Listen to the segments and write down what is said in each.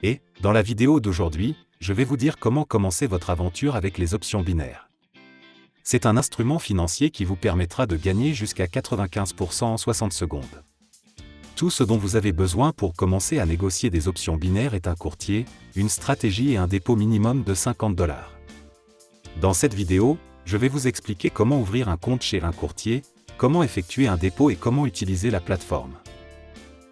Et, dans la vidéo d'aujourd'hui, je vais vous dire comment commencer votre aventure avec les options binaires. C'est un instrument financier qui vous permettra de gagner jusqu'à 95% en 60 secondes. Tout ce dont vous avez besoin pour commencer à négocier des options binaires est un courtier, une stratégie et un dépôt minimum de 50 $. Dans cette vidéo, je vais vous expliquer comment ouvrir un compte chez un courtier, comment effectuer un dépôt et comment utiliser la plateforme.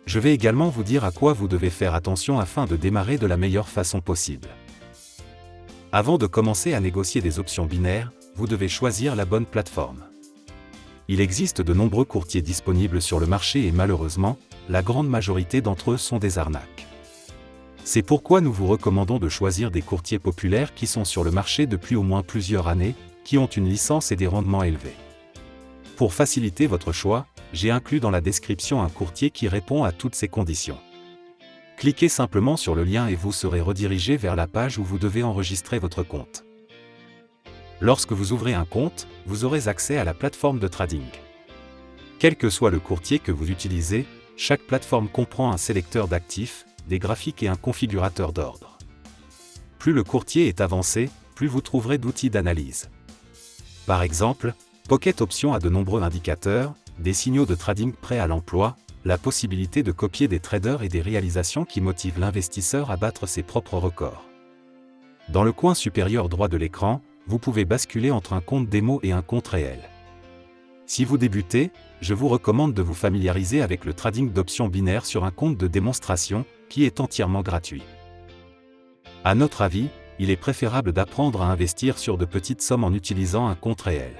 Je vais également vous dire à quoi vous devez faire attention afin de démarrer de la meilleure façon possible. Avant de commencer à négocier des options binaires, vous devez choisir la bonne plateforme. Il existe de nombreux courtiers disponibles sur le marché et malheureusement, la grande majorité d'entre eux sont des arnaques. C'est pourquoi nous vous recommandons de choisir des courtiers populaires qui sont sur le marché depuis au moins plusieurs années, qui ont une licence et des rendements élevés. Pour faciliter votre choix, j'ai inclus dans la description un courtier qui répond à toutes ces conditions. Cliquez simplement sur le lien et vous serez redirigé vers la page où vous devez enregistrer votre compte. Lorsque vous ouvrez un compte, vous aurez accès à la plateforme de trading. Quel que soit le courtier que vous utilisez, chaque plateforme comprend un sélecteur d'actifs, des graphiques et un configurateur d'ordre. Plus le courtier est avancé, plus vous trouverez d'outils d'analyse. Par exemple, Pocket Options a de nombreux indicateurs, des signaux de trading prêts à l'emploi, la possibilité de copier des traders et des réalisations qui motivent l'investisseur à battre ses propres records. Dans le coin supérieur droit de l'écran, vous pouvez basculer entre un compte démo et un compte réel. Si vous débutez, je vous recommande de vous familiariser avec le trading d'options binaires sur un compte de démonstration, qui est entièrement gratuit. À notre avis, il est préférable d'apprendre à investir sur de petites sommes en utilisant un compte réel.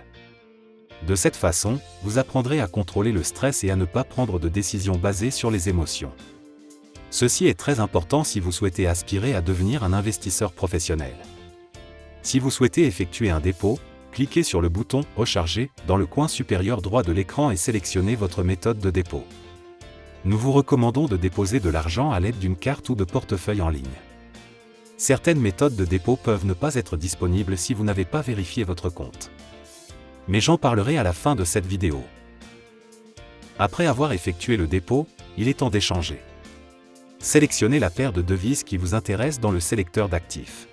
De cette façon, vous apprendrez à contrôler le stress et à ne pas prendre de décisions basées sur les émotions. Ceci est très important si vous souhaitez aspirer à devenir un investisseur professionnel. Si vous souhaitez effectuer un dépôt, cliquez sur le bouton « Recharger » dans le coin supérieur droit de l'écran et sélectionnez votre méthode de dépôt. Nous vous recommandons de déposer de l'argent à l'aide d'une carte ou de portefeuille en ligne. Certaines méthodes de dépôt peuvent ne pas être disponibles si vous n'avez pas vérifié votre compte. Mais j'en parlerai à la fin de cette vidéo. Après avoir effectué le dépôt, il est temps d'échanger. Sélectionnez la paire de devises qui vous intéresse dans le sélecteur d'actifs.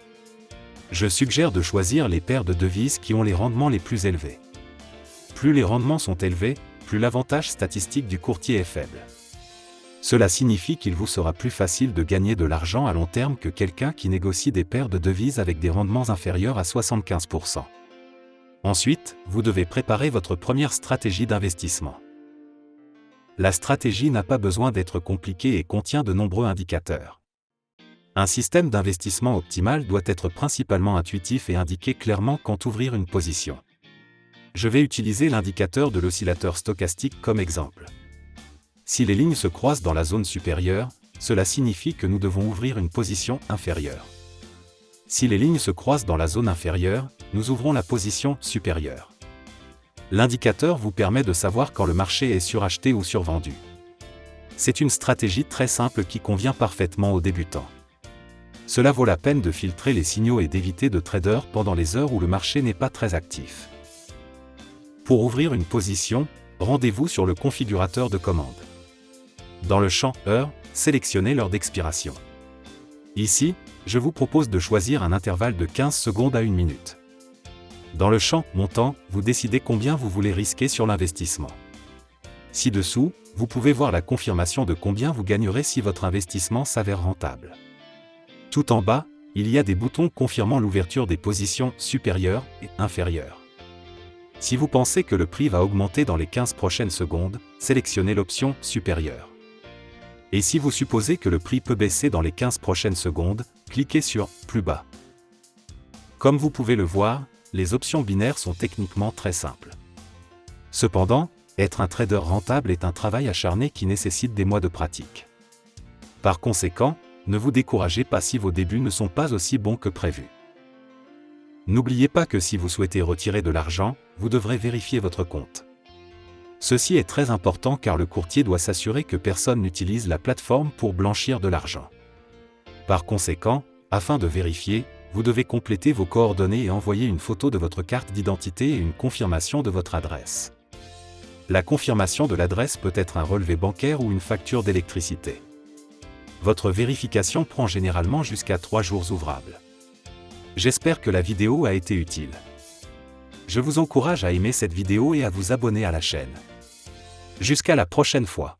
Je suggère de choisir les paires de devises qui ont les rendements les plus élevés. Plus les rendements sont élevés, plus l'avantage statistique du courtier est faible. Cela signifie qu'il vous sera plus facile de gagner de l'argent à long terme que quelqu'un qui négocie des paires de devises avec des rendements inférieurs à 75%. Ensuite, vous devez préparer votre première stratégie d'investissement. La stratégie n'a pas besoin d'être compliquée et contient de nombreux indicateurs. Un système d'investissement optimal doit être principalement intuitif et indiquer clairement quand ouvrir une position. Je vais utiliser l'indicateur de l'oscillateur stochastique comme exemple. Si les lignes se croisent dans la zone supérieure, cela signifie que nous devons ouvrir une position inférieure. Si les lignes se croisent dans la zone inférieure, nous ouvrons la position supérieure. L'indicateur vous permet de savoir quand le marché est suracheté ou survendu. C'est une stratégie très simple qui convient parfaitement aux débutants. Cela vaut la peine de filtrer les signaux et d'éviter de trader pendant les heures où le marché n'est pas très actif. Pour ouvrir une position, rendez-vous sur le configurateur de commande. Dans le champ « Heure », sélectionnez l'heure d'expiration. Ici, je vous propose de choisir un intervalle de 15 secondes à 1 minute. Dans le champ « Montant », vous décidez combien vous voulez risquer sur l'investissement. Ci-dessous, vous pouvez voir la confirmation de combien vous gagnerez si votre investissement s'avère rentable. Tout en bas, il y a des boutons confirmant l'ouverture des positions supérieures et inférieures. Si vous pensez que le prix va augmenter dans les 15 prochaines secondes, sélectionnez l'option supérieure. Et si vous supposez que le prix peut baisser dans les 15 prochaines secondes, cliquez sur plus bas. Comme vous pouvez le voir, les options binaires sont techniquement très simples. Cependant, être un trader rentable est un travail acharné qui nécessite des mois de pratique. Par conséquent, ne vous découragez pas si vos débuts ne sont pas aussi bons que prévu. N'oubliez pas que si vous souhaitez retirer de l'argent, vous devrez vérifier votre compte. Ceci est très important car le courtier doit s'assurer que personne n'utilise la plateforme pour blanchir de l'argent. Par conséquent, afin de vérifier, vous devez compléter vos coordonnées et envoyer une photo de votre carte d'identité et une confirmation de votre adresse. La confirmation de l'adresse peut être un relevé bancaire ou une facture d'électricité. Votre vérification prend généralement jusqu'à 3 jours ouvrables. J'espère que la vidéo a été utile. Je vous encourage à aimer cette vidéo et à vous abonner à la chaîne. Jusqu'à la prochaine fois.